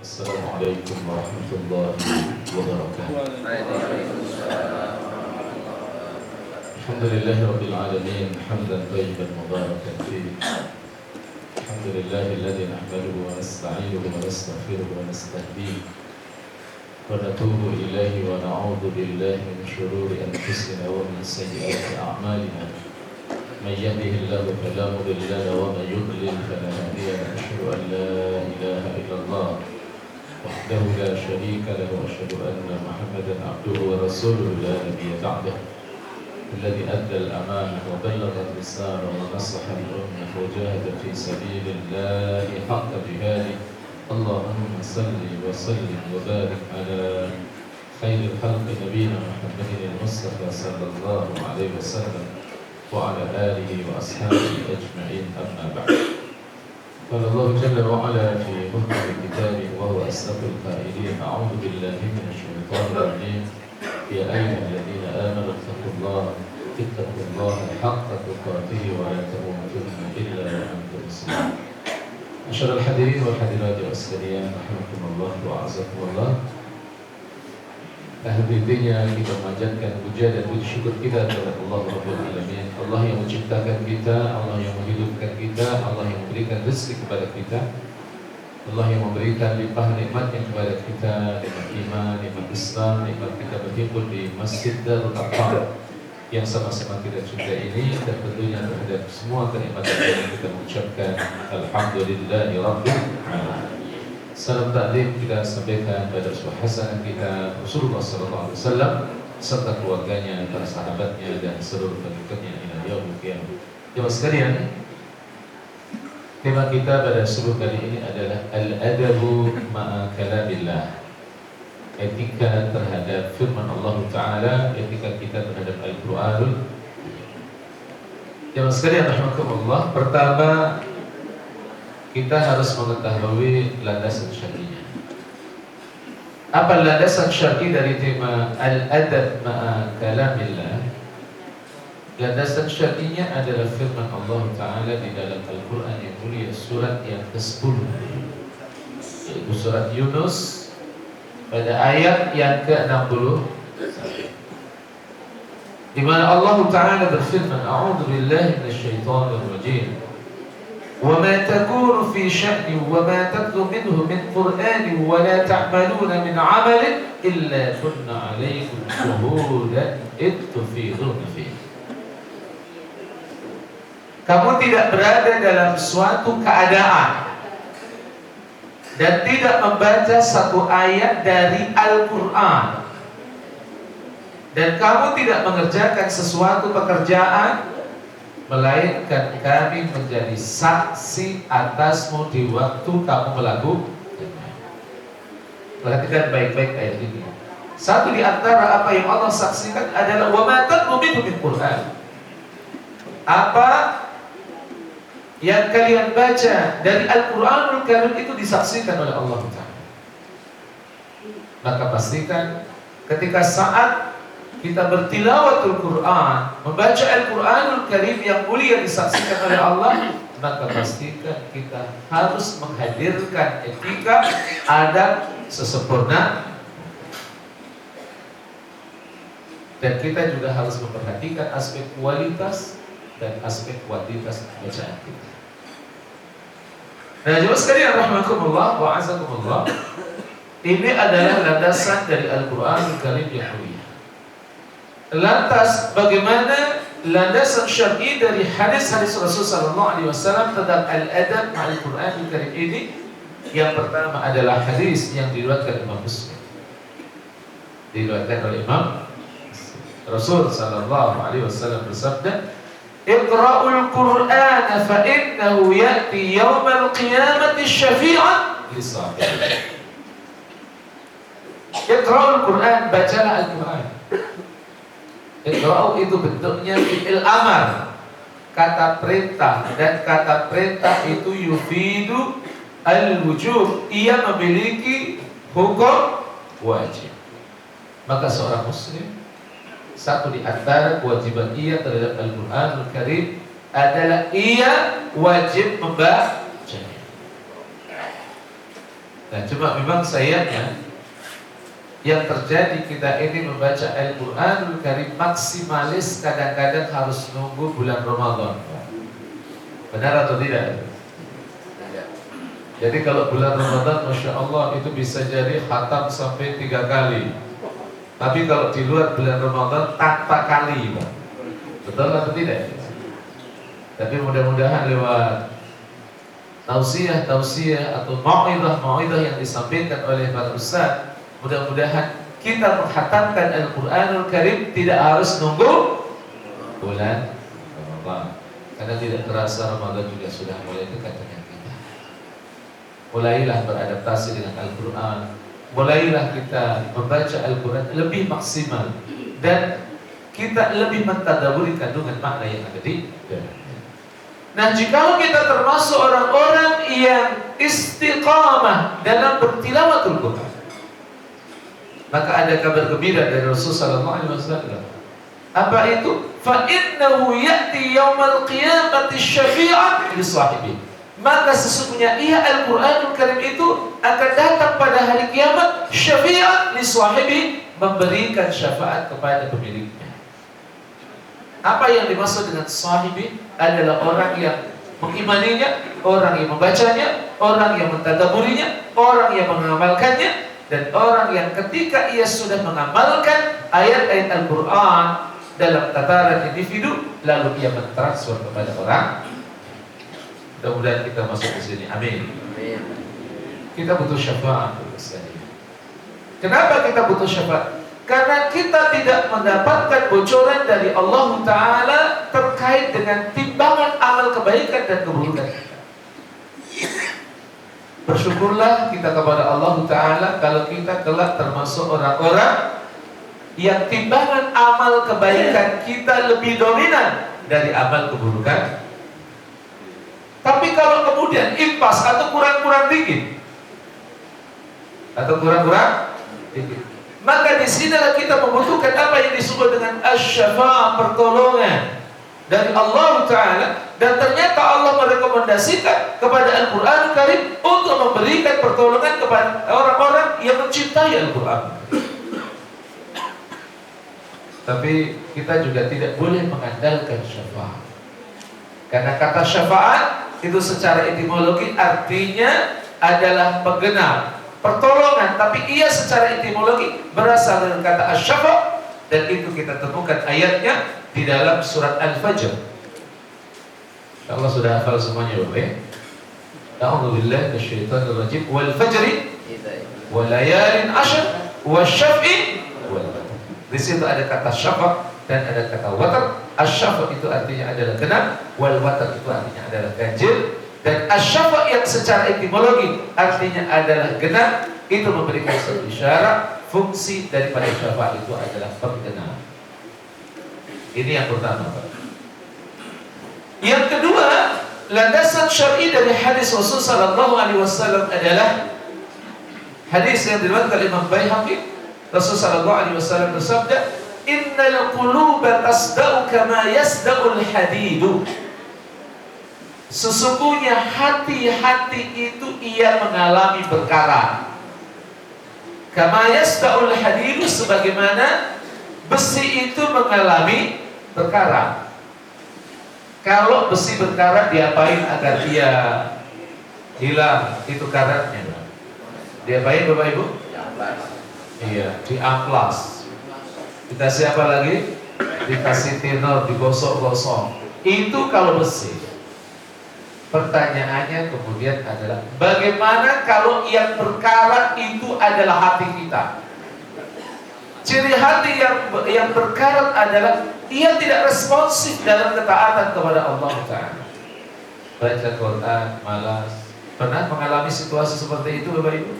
السلام عليكم ورحمة الله وبركاته. الحمد لله رب العالمين حمدا طيبا مباركا فيه. الحمد لله الذي نحمده ونستعينه ونستغفره ونستهديه ونتوب إليه ونعوذ بالله من شرور أنفسنا ومن سيئات أعمالنا. من يهده الله فلا مضل له ومن يضلل فلا هادي له. أشهد أن لا إله إلا الله وحده لا شريك له وأشهد أن محمدا عبده ورسوله لا نبي بعده الذي أدى الأمانة وبلغ الرسالة ونصح الأمة وجاهد في سبيل الله حق جهاده. اللهم صل وسلم وبارك على خير الخلق نبينا محمد المصطفى صلى الله عليه وسلم وعلى آله وأصحابه أجمعين. أما بعد، قال الله جل وعلا في محكم كتابه وهو أصدق القائلين: أعوذ بالله من الشيطان الرجيم. يا أيها الذين آمنوا اتقوا الله حق تقاته ولا تموتن إلا وأنتم مسلمون. Masyaallah hadirin wal hadirat sekalian, rahimakumullah wa a'azakumullah. Intinya kita memanjatkan puja dan puji syukur kita kepada Allah Rabbul Alamin. Allah yang menciptakan kita, Allah yang menghidupkan kita, Allah yang memberikan rezeki kepada kita, Allah yang memberikan limpah nikmatnya kepada kita, nikmat iman, nikmat Islam, nikmat kita berhimpun di Masjid Darul Arqam yang sama-sama kita cinta ini, dan tentunya terhadap semua kenikmatan yang kita mengucapkan alhamdulillahi rabbil alamin. Salam taklim kita sampaikan pada sebuah hasanah kita Rasulullah sallallahu alaihi wasallam serta keluarganya, para sahabatnya dan seluruh pengikutnya ila yaumil qiyamah. Jemaah sekalian, tema kita pada subuh kali ini adalah al-adabu ma'a kalabillah. Etika terhadap firman Allah Ta'ala, etika kita terhadap Al-Quranul. Jemaah sekalian rahimakumullah, pertama kita harus mengetahui landasan syar'inya. Apa landasan syar'i dari tema al-adab ma'a kalamillah? Landasan syar'inya adalah firman Allah Ta'ala di dalam Al-Quran yang mulia, surat yang ke-10, yaitu surat Yunus pada ayat yang ke-60, di mana Allah Ta'ala berfirman: A'udzu billahi minasyaitonir rajim. Wa ma takunu fi sya'ni wa ma tatlu minhu min Qur'anin wa la ta'maluna min 'amalin illa kunna 'alaykum shuhudan id tufiduna fihi. Kamu tidak berada dalam suatu keadaan dan tidak membaca satu ayat dari Al-Quran, dan kamu tidak mengerjakan sesuatu pekerjaan melainkan kami menjadi saksi atasmu di waktu kamu melakukannya. Perhatikan baik-baik ayat ini. Satu di antara apa yang Allah saksikan adalah wa ma tatlu minhu min Qur'an. Apa yang kalian baca dari Al-Quranul Karim itu disaksikan oleh Allah Ta'ala. Maka pastikan ketika saat kita bertilawatul Quran, membaca Al-Quranul Karim yang mulia disaksikan oleh Allah, maka pastikan kita harus menghadirkan etika, adab sesempurna, dan kita juga harus memperhatikan aspek kualitas dan aspek kuantitas bacaan kita. Nah, jemaah sekalian rahimakumullah wa azakumullah, ini adalah landasan dari Al-Quranul Karim yang mulia. Lantas bagaimana landasan syar'i dari hadis-hadis Rasul sallallahu alaihi wasallam tentang al-adab ma'al Qur'anul Karim ini? Yang pertama adalah hadis yang diriwayatkan Imam Muslim. Diriwayatkan oleh Imam Rasul sallallahu alaihi wasallam bersabda: Iqra'ul Qur'ana fa innahu ya'ti yawmal qiyamati syafi'an lis-sabirin. Iqra'ul Qur'an, bacalah Al-Quran. Iqra'u itu bentuknya fi'il amar, kata perintah, dan kata perintah itu yufidu al-wujub, ia memiliki hukum wajib. Maka seorang muslim, satu di antara kewajiban ia terhadap Al-Quranul Karim adalah ia wajib membacanya. Nah, cuma memang sayangnya yang terjadi kita ini membaca Al-Quranul Karim maksimalis kadang-kadang harus nunggu bulan Ramadan. Benar atau tidak? Jadi kalau bulan Ramadan, Masya Allah itu bisa jadi khatam sampai 3 kali. Tapi kalau di luar bulan Ramadan tanpa kali, Pak. Betul atau tidak? Tapi mudah-mudahan lewat tausiah atau mau'idah yang disampaikan oleh para ustaz, mudah-mudahan kita menghatamkan Al-Quranul Karim tidak harus nunggu bulan Ramadan, karena tidak terasa Ramadan juga sudah mulai dekat dengan kita. Mulailah beradaptasi dengan Al-Quran, mulailah kita membaca Al-Quran lebih maksimal, dan kita lebih mentadaburi kandungan makna yang ada di dalamnya. Nah, jikalau kita termasuk orang-orang yang istiqamah dalam bertilawatul Quran, maka ada kabar gembira dari Rasulullah SAW. Apa itu? Fa innahu ya'ti yaumal qiyamati syafi'an li sahibi. Maka sesungguhnya ia Al-Quranul Karim itu akan datang pada hari kiamat syafi'an li sahibi, memberikan syafaat kepada pemiliknya. Apa yang dimaksud dengan sahibi? Adalah orang yang mengimaninya, orang yang membacanya, orang yang mentadaburinya, orang yang mengamalkannya, dan orang yang ketika ia sudah mengamalkan ayat-ayat Al-Quran dalam tataran individu, lalu ia mentransfer kepada orang. Mudah-mudahan kita masuk ke sini. Amin. Kita butuh syafaat. Kenapa kita butuh syafaat? Karena kita tidak mendapatkan bocoran dari Allah Ta'ala terkait dengan timbangan amal kebaikan dan keburukan kita. Bersyukurlah kita kepada Allah Ta'ala kalau kita kelak termasuk orang-orang yang timbangan amal kebaikan kita lebih dominan dari amal keburukan. Tapi kalau kemudian impas atau kurang-kurang dikit, maka disinilah kita membutuhkan apa yang disebut dengan asy-syafa'ah, pertolongan dari Allah Ta'ala. Dan ternyata Allah merekomendasikan kepada Al-Quran Karim untuk memberikan pertolongan kepada orang-orang yang mencintai Al-Quran. Tapi kita juga tidak boleh mengandalkan syafa'ah, karena kata syafa'at itu secara etimologi artinya adalah penggenap, pertolongan, tapi ia secara etimologi berasal dari kata asy-syafa', dan itu kita temukan ayatnya di dalam surat Al-Fajr. Allah sudah hafal semuanya, Bapak ya? A'udzu billahi minasyaitonir rajim. Wal fajri wa layalin 'ashr wasyaf'i wal watr. Di situ ada kata syafa' dan ada kata watr. Asy-syafa' itu artinya adalah genap, wal watr itu artinya adalah ganjil. Dan asy-syafa' yang secara etimologi artinya adalah genap, itu memberikan satu isyarat fungsi daripada syafa' itu adalah penggenap. Ini yang pertama, Pak. Yang kedua, landasan syar'i dari hadis Rasul sallallahu alaihi wasallam adalah hadis yang diriwayatkan oleh Imam Baihaqi. Rasul sallallahu alaihi wasallam bersabda, "Innal quluba tasda'u kama yasda'ul hadidu." Sesungguhnya hati-hati itu ia mengalami berkarat. Kama yasda'ul hadidu, sebagaimana besi itu mengalami berkarat. Kalau besi berkarat diapain agar dia hilang itu karatnya? Diapain Bapak Ibu? Iya, diamplas. Dikasih apa lagi? Dikasih thinner, digosok-gosok. Itu kalau besi. Pertanyaannya kemudian adalah, bagaimana kalau yang berkarat itu adalah hati kita? Ciri hati yang berkarat adalah ia tidak responsif dalam ketaatan kepada Allah Ta'ala. Baca Quran, malas. Pernah mengalami situasi seperti itu Bapak Ibu?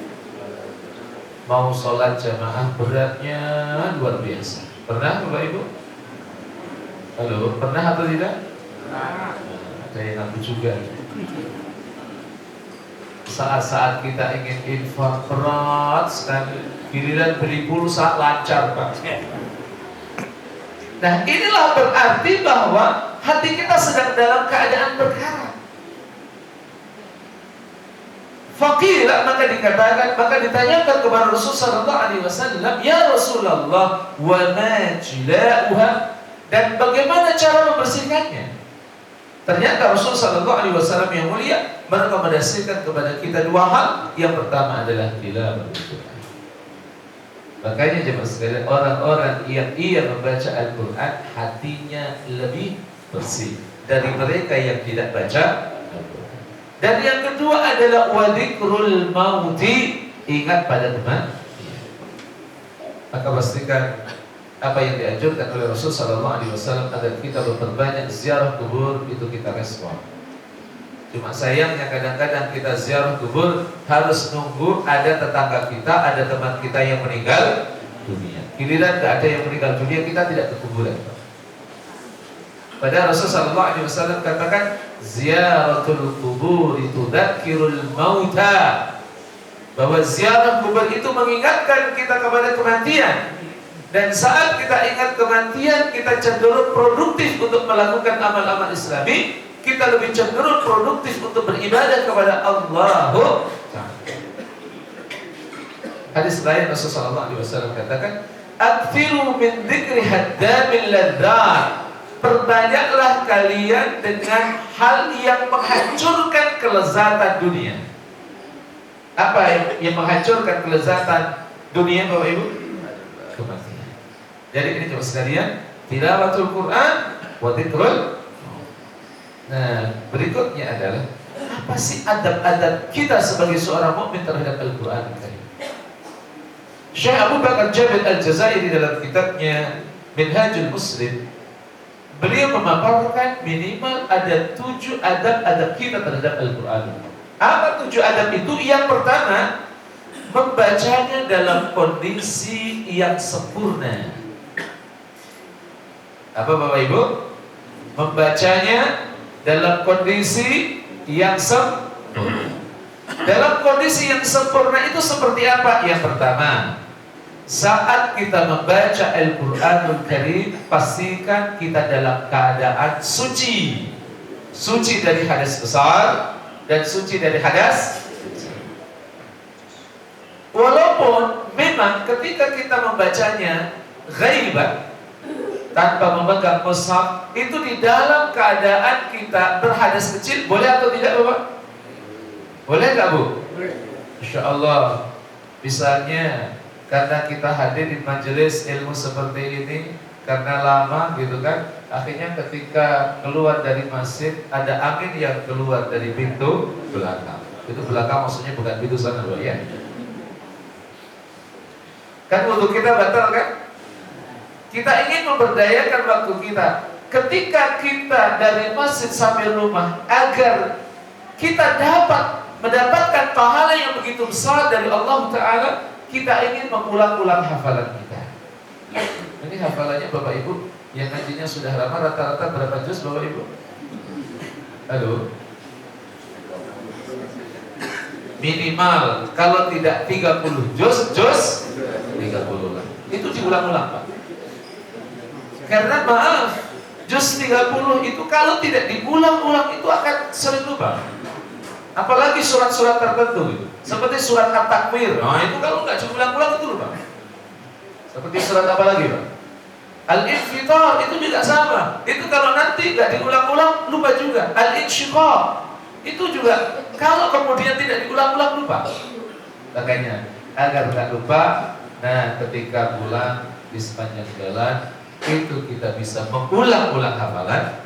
Mau sholat jamaah beratnya luar biasa. Pernah Bapak Ibu? Halo, pernah atau tidak? Nah, ada yang aku juga. Saat-saat kita ingin infak berat sekali, giliran beli pulsa lancar Pak. Nah, inilah berarti bahwa hati kita sedang dalam keadaan berkarat. Faqila, maka dikatakan, maka ditanyakan kepada Rasul sallallahu alaihi wasallam, "Ya Rasulullah, wa ma jila'uha?" Dan bagaimana cara membersihkannya? Ternyata Rasul sallallahu alaihi wasallam yang mulia merekomendasikan kepada kita dua hal. Yang pertama adalah tilawatul Quran. Makanya jemaah sekalian, orang-orang yang ia membaca Al-Quran hatinya lebih bersih dari mereka yang tidak baca Al-Quran. Dan yang kedua adalah wadikrul mauti, ingat pada teman. Maka pastikan apa yang dianjurkan oleh Rasul sallallahu alaihi wasallam agar kita memperbanyak ziarah kubur, itu kita respon. Cuma sayangnya kadang-kadang kita ziarah kubur harus nunggu ada tetangga kita, ada teman kita yang meninggal dunia. Giliran gak ada yang meninggal dunia, kita tidak ke kuburan. Padahal Rasul sallallahu alaihi wasallam katakan, ziyaratul kubur itu dzakirul mauta, bahwa ziarah kubur itu mengingatkan kita kepada kematian. Dan saat kita ingat kematian, kita cenderung produktif untuk melakukan amal-amal Islami. Kita lebih cenderung produktif untuk beribadah kepada Allah. Hadis lain Rasulullah SAW katakan, "Aktsiru min dzikri haddamil ladzat." Perbanyaklah kalian dengan hal yang menghancurkan kelezatan dunia. Apa yang menghancurkan kelezatan dunia, Bapak Ibu? Kematian. Jadi ini coba sekalian, tilawatul Quran wa dzikrul. Nah, berikutnya adalah apa sih adab-adab kita sebagai seorang mukmin terhadap Al-Quran? Syekh Abu Bakar Jabir Al-Jazairi dalam kitabnya Minhajul Muslim, beliau memaparkan minimal ada 7 adab-adab kita terhadap Al-Quran. Apa 7 adab itu? Yang pertama, membacanya dalam kondisi yang sempurna. Apa Bapak Ibu? Membacanya dalam kondisi yang sempurna. Dalam kondisi yang sempurna itu seperti apa? Yang pertama, saat kita membaca Al-Quranul Karim, pastikan kita dalam keadaan suci. Suci dari hadas besar dan suci dari hadas kecil. Walaupun memang ketika kita membacanya ghaibah, tanpa memegang mushaf, itu di dalam keadaan kita berhadas kecil, boleh atau tidak Bapak? Boleh nggak Bu? Insya Allah. Misalnya karena kita hadir di majelis ilmu seperti ini, karena lama gitu kan, akhirnya ketika keluar dari masjid ada angin yang keluar dari pintu belakang. Itu belakang maksudnya bukan pintu sana Bapak ya. Kan untuk kita batal kan? Kita ingin memberdayakan waktu kita. Ketika kita dari masjid sampai rumah, agar kita dapat mendapatkan pahala yang begitu besar dari Allah Ta'ala, kita ingin mengulang-ulang hafalan kita. Ini hafalannya Bapak Ibu yang ngajinya sudah lama, rata-rata berapa juz Bapak Ibu? Halo? Minimal kalau tidak 30 juz 30 lah. Itu diulang-ulang Pak. Karena maaf, juz 30 itu kalau tidak diulang-ulang itu akan sering lupa. Apalagi surat-surat tertentu gitu. Seperti surat At-Takwir. Nah, itu kalau nggak diulang-ulang itu lupa. Seperti surat apa lagi Pak? Al-Infitar itu juga sama. Itu kalau nanti nggak diulang-ulang lupa juga. Al-Insyiqaq itu juga kalau kemudian tidak diulang-ulang lupa. Makanya agar nggak lupa, nah ketika pulang di sepanjang jalan itu kita bisa mengulang-ulang hafalan.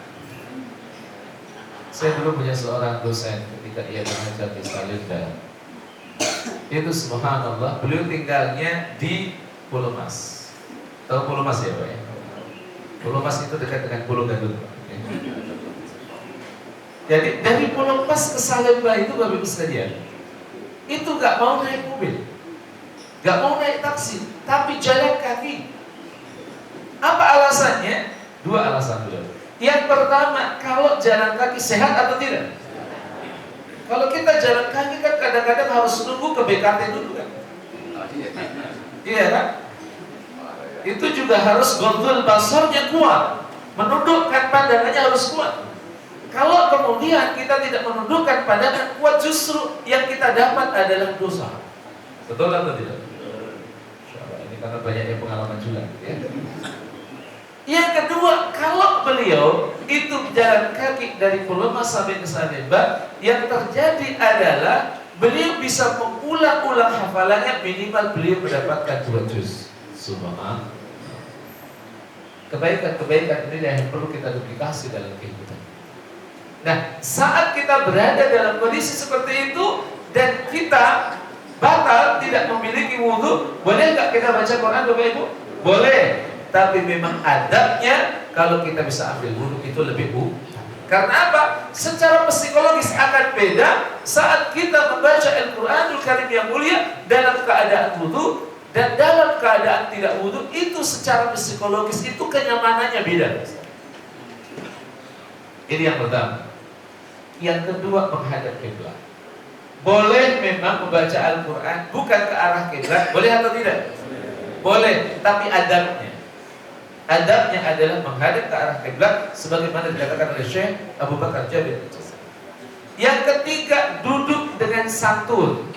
Saya dulu punya seorang dosen ketika ia mengajar di Samarinda. Itu subhanallah, beliau tinggalnya di Pulau Mas. Tahu Pulau Mas ya Pak ya? Pulau Mas itu dekat dengan Pulau Gadung. Jadi dari Pulau Mas ke Salemba itu Bapak Ibu sekalian, itu gak mau naik mobil, gak mau naik taksi, tapi jalan kaki. Apa alasannya? 2 alasan dulu. Yang pertama, kalau jalan kaki sehat atau tidak? Kalau kita jalan kaki kan kadang-kadang harus nunggu ke BKT dulu kan? Iya kan? Itu juga harus ghadul basarnya kuat, menundukkan pandangannya harus kuat. Kalau kemudian kita tidak menundukkan pandangan kuat, justru yang kita dapat adalah dosa. Betul atau tidak? Ini karena banyak yang pengalaman juga, ya. Yang kedua, kalau beliau itu jalan kaki dari Pulau Mas sampai ke Salemba, yang terjadi adalah beliau bisa mengulang-ulang hafalannya, minimal beliau mendapatkan 2 juz. Subhanallah. Kebaikan-kebaikan ini yang perlu kita duplikasi dalam kehidupan. Nah, saat kita berada dalam kondisi seperti itu dan kita batal tidak memiliki wudhu, boleh nggak kita baca Quran, Bapak Ibu? Boleh. Tapi memang adabnya kalau kita bisa ambil wudhu itu lebih Karena apa? Secara psikologis akan beda saat kita membaca Al-Quranul Karim yang mulia dalam keadaan wudhu dan dalam keadaan tidak wudhu. Itu secara psikologis itu kenyamanannya beda. Ini yang pertama. Yang kedua, menghadap kiblat. Boleh memang membaca Al-Quran bukan ke arah kiblat, boleh atau tidak? Boleh, tapi adabnya adalah menghadap ke arah kiblat, sebagaimana dikatakan oleh Syekh Abu Bakar Jabir. Yang ketiga, duduk dengan santun.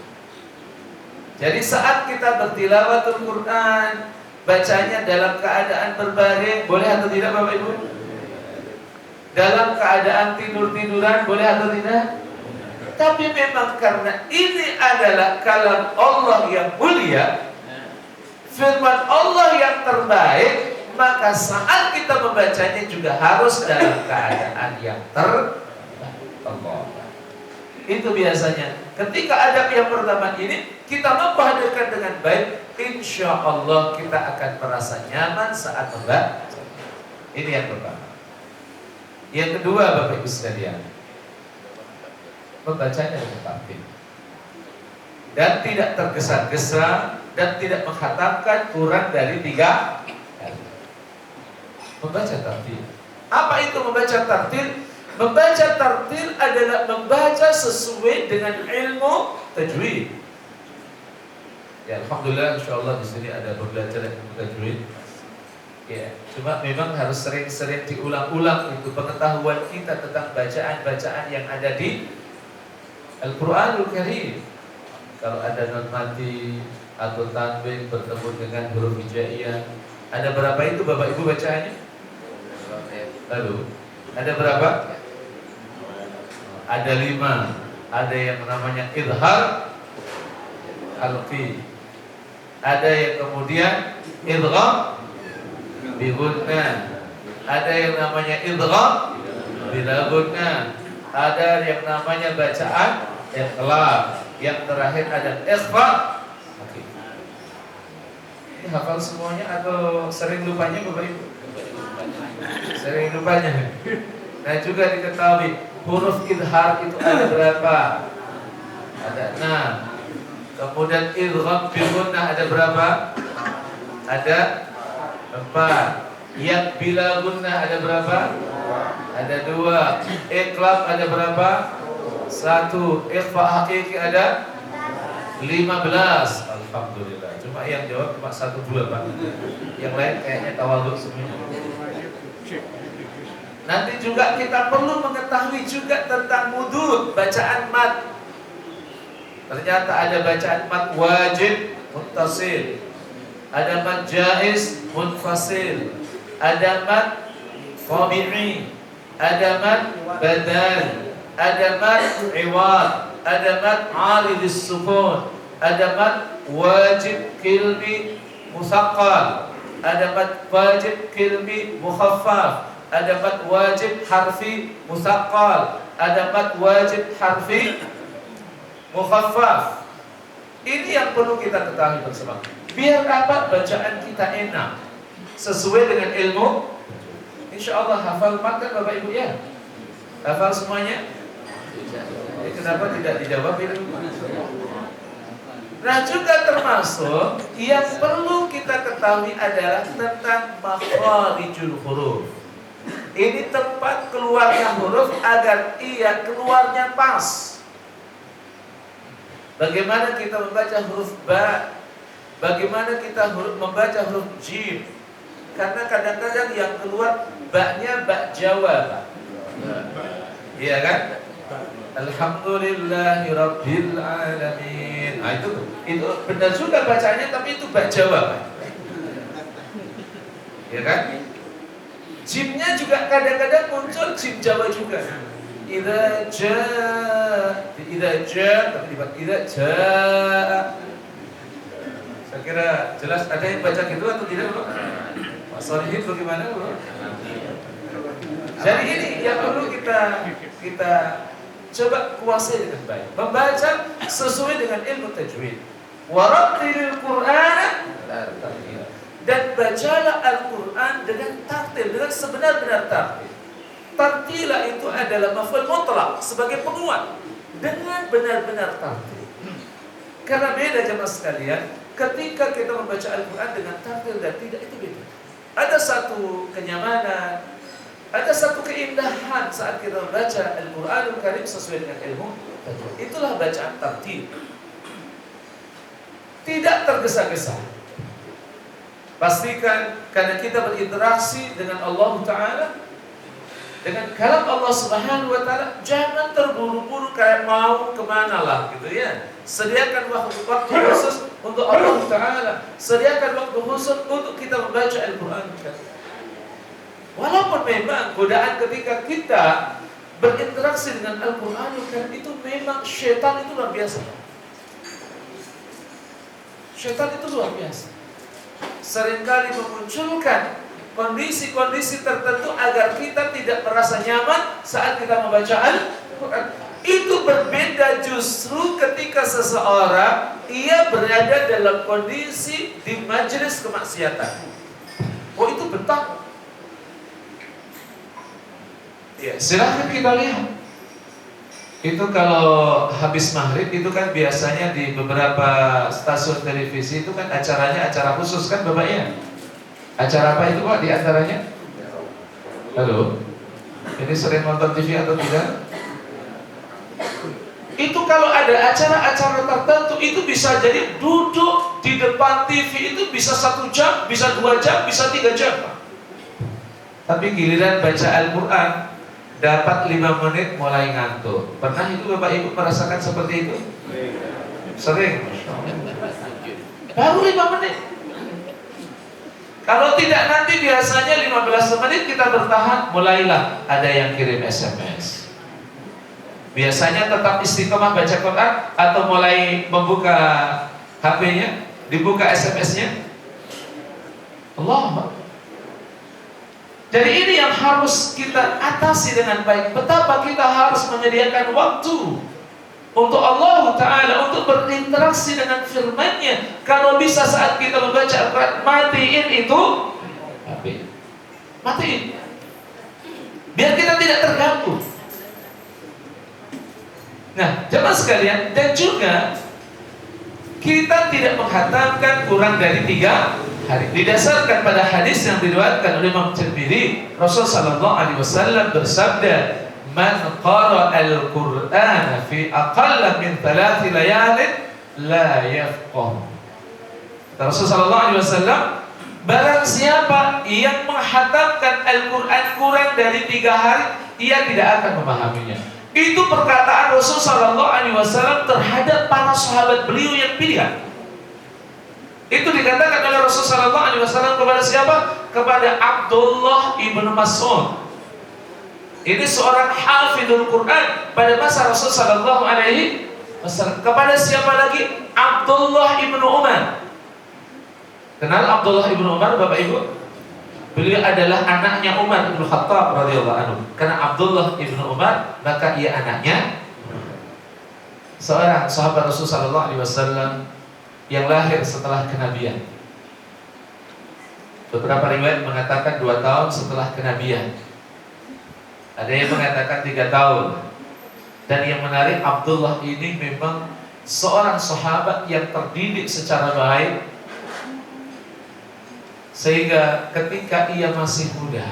Jadi saat kita bertilawatul Quran, bacanya dalam keadaan berbaring, boleh atau tidak, Bapak Ibu? Dalam keadaan tidur-tiduran, boleh atau tidak? Tapi memang karena ini adalah kalam Allah yang mulia, firman Allah yang terbaik, maka saat kita membacanya juga harus dalam keadaan yang terbaik. Itu biasanya ketika adab yang pertama ini kita memperhatikan dengan baik, insya Allah kita akan merasa nyaman saat membaca. Ini yang pertama. Yang kedua, Bapak Ibu sekalian, membacanya dengan tertib dan tidak tergesa-gesa dan tidak menghatamkan kurang dari 3 kali. Membaca tartil. Apa itu membaca tartil? Membaca tartil adalah membaca sesuai dengan ilmu tajwid. Ya, alhamdulillah, insyaallah di sini ada pembelajaran ilmu tajwid. Ya, cuma memang harus sering-sering diulang-ulang itu pengetahuan kita tentang bacaan-bacaan yang ada di Al-Quranul Karim. Kalau ada nun mati atau tanwin bertemu dengan huruf hijaiyah, ada berapa itu Bapak Ibu bacaannya? Lalu ada berapa? Ada 5. Ada yang namanya idhar alfi. Ada yang kemudian idgham bigunnah. Ada yang namanya idgham bila gunnah. Ada yang namanya bacaan iqlab. Yang terakhir ada ikhfa. Oke. Ini hafal semuanya atau sering lupanya Bapak Ibu? Sering lupanya. Nah, juga diketahui huruf idhar itu ada berapa? Ada 6. Kemudian idgham bigunnah ada berapa? Ada 4. Yang bila gunnah ada berapa? Ada 2. Iqlab ada berapa? 1. Ikhfa hakiki ada 15. Alhamdulillah. Cuma yang jawab cuma 1-2 Pak. Yang lain kayaknya tawadhu semuanya. Nanti juga kita perlu mengetahui juga tentang mudud, bacaan mat. Ternyata ada bacaan mat wajib muttasil, ada mat jaiz munfasil, ada mat tabi'i, ada mat badal, ada mat iwad, ada mat aridis sukun, ada mat wajib kilmi musaqqal, ada mat wajib kilmi mukhaffaf, ada mat wajib harfi musaqqal, ada mat wajib harfi mukhaffaf. Ini yang perlu kita ketahui bersama. Biar apa? Bacaan kita enak, sesuai dengan ilmu. Insya Allah hafal makan Bapak Ibu ya? Hafal semuanya? Kenapa tidak dijawab itu? Nah, juga termasuk yang perlu kita ketahui adalah tentang makhrarijul huruf. Ini tempat keluarnya huruf agar ia keluarnya pas. Bagaimana kita membaca huruf ba? Bagaimana kita membaca huruf jim? Karena kadang-kadang yang keluar ba-nya ba Jawa, Pak. Iya kan? Alhamdulillahi Rabbil Alamin. Nah itu benar juga bacanya, tapi itu bak Jawa, Pak. Ya kan? Jimnya juga kadang-kadang muncul jim Jawa juga. Idza ja, tapi idza ja. Saya kira jelas. Ada yang baca gitu atau tidak, Bro? Pak Solihin bagaimana, Bro? Jadi ini yang perlu kita coba kuasai dengan baik. Membaca sesuai dengan ilmu tajwid. Warattilil Qur'ana tartila. Dan bacalah Al-Quran dengan tartil, dengan sebenar-benar tartil. Tartila itu adalah maf'ul mutlaq sebagai penguat, dengan benar-benar tartil. Karena beda jemaah sekalian, ketika kita membaca Al-Quran dengan tartil dan tidak, itu beda. Ada satu kenyamanan, ada satu keindahan saat kita membaca Al-Quranul Karim sesuai dengan ilmu. Itulah bacaan tartil. Tidak tergesa-gesa. Pastikan karena kita berinteraksi dengan Allah Ta'ala, dengan kalam Allah Subhanahu Wa Ta'ala, jangan terburu-buru kayak mau kemana lah gitu ya. Sediakan waktu khusus untuk Allah Ta'ala. Sediakan waktu khusus untuk kita membaca Al-Quran. Walaupun memang godaan ketika kita berinteraksi dengan Al-Quran itu memang syaitan itu luar biasa. Syaitan itu luar biasa. Seringkali memunculkan kondisi-kondisi tertentu agar kita tidak merasa nyaman saat kita membaca Al-Quran. Itu berbeda justru ketika seseorang ia berada dalam kondisi di majelis kemaksiatan. Oh, itu betah. Ya, silahkan kita lihat. Itu kalau habis maghrib itu kan biasanya di beberapa stasiun televisi itu kan acaranya acara khusus kan Bapak ya. Acara apa itu Pak di antaranya? Halo? Ini sering nonton TV atau tidak? Itu kalau ada acara-acara tertentu itu bisa jadi duduk di depan TV itu bisa 1 jam, bisa 2 jam, bisa 3 jam Pak. Tapi giliran baca Al-Quran dapat 5 menit mulai ngantuk. Pernah itu Bapak Ibu merasakan seperti itu? Sering. Baru 5 menit. Kalau tidak nanti biasanya 15 menit kita bertahan, mulailah ada yang kirim SMS. Biasanya tetap istiqomah baca Quran atau mulai membuka HP-nya, dibuka SMS-nya. Allah. Jadi ini yang harus kita atasi dengan baik. Betapa kita harus menyediakan waktu untuk Allah Ta'ala, untuk berinteraksi dengan firman-Nya. Kalau bisa saat kita membaca Al-Quran, matiin itu HP. Matiin. Biar kita tidak terganggu. Nah, jemaah sekalian, dan juga kita tidak menghatamkan kurang dari 3 hari. Didasarkan pada hadis yang diriwayatkan oleh Imam Tirmidzi, Rasulullah sallallahu alaihi wasallam bersabda, "Man qara al-Qur'ana fi aqalla min 3 layalin la yafqah." Rasulullah sallallahu alaihi wasallam, barang siapa yang menghatamkan Al-Qur'an kurang dari 3 hari, ia tidak akan memahaminya. Itu perkataan Rasulullah sallallahu alaihi wasallam terhadap para sahabat beliau yang pilihan. Itu dikatakan oleh Rasulullah sallallahu alaihi wasallam kepada siapa? Kepada Abdullah ibnu Mas'ud. Ini seorang hafidhul Quran pada masa Rasulullah sallallahu alaihi wasallam. Kepada siapa lagi? Abdullah ibnu Umar. Kenal Abdullah ibnu Umar Bapak Ibu? Beliau adalah anaknya Umar bin Khattab radhiyallahu anhu. Karena Abdullah ibnu Umar, maka ia anaknya seorang sahabat Rasulullah sallallahu alaihi wasallam yang lahir setelah kenabian. Beberapa riwayat mengatakan 2 tahun setelah kenabian. Ada yang mengatakan 3 tahun. Dan yang menarik, Abdullah ini memang seorang sahabat yang terdidik secara baik, sehingga ketika ia masih muda,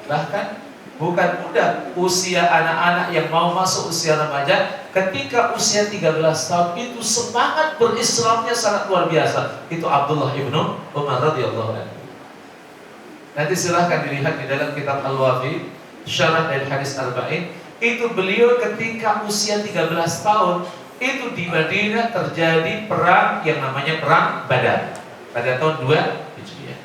bahkan bukan muda, usia anak-anak yang mau masuk usia remaja, ketika usia 13 tahun itu semangat berislamnya sangat luar biasa. Itu Abdullah ibnu Umar radhiyallahu anhu. Nanti silahkan dilihat di dalam kitab Al-Wafi syarah dari hadis Arba'in, itu beliau ketika usia 13 tahun, itu di Madinah terjadi perang yang namanya perang Badar pada tahun 2 Hijriah.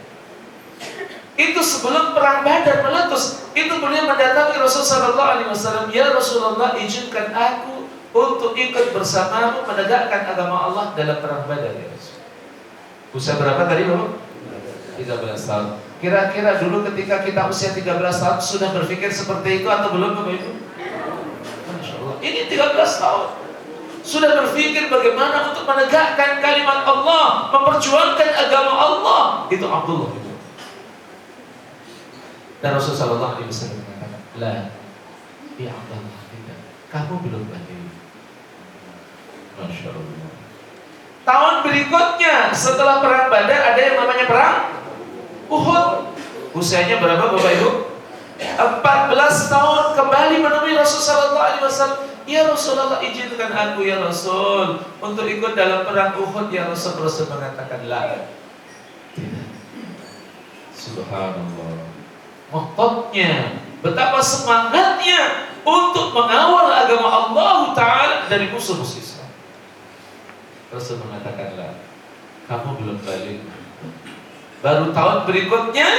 Itu sebelum perang Badar meletus, itu beliau mendatangi Rasulullah SAW. Ya Rasulullah, izinkan aku untuk ikut bersamamu menegakkan agama Allah dalam perang Badar ya Rasul. Usia berapa tadi Bapak? 13 tahun. Kira-kira dulu ketika kita usia 13 tahun sudah berpikir seperti itu atau belum Bapak Ibu? Masya Allah. Ini 13 tahun sudah berpikir bagaimana untuk menegakkan kalimat Allah, memperjuangkan agama Allah. Itu Abdullah itu. Dan Rasulullah SAW mengatakan, la, ya Abdullah, tidak. Kamu belum balik. Masya Allah. Tahun berikutnya setelah perang Badar ada yang namanya perang Uhud. Usianya berapa Bapak Ibu? 14 tahun kembali menemui Rasulullah SAW. Ya Rasulullah, izinkan aku ya Rasul untuk ikut dalam perang Uhud. Ya Rasul, Rasul mengatakan la. Tidak. Subhanallah. Ngotot,nya, betapa semangatnya untuk mengawal agama Allah Ta'ala dari musuh-musuh Islam. Rasul mengatakan lah, kamu belum balik. Baru tahun berikutnya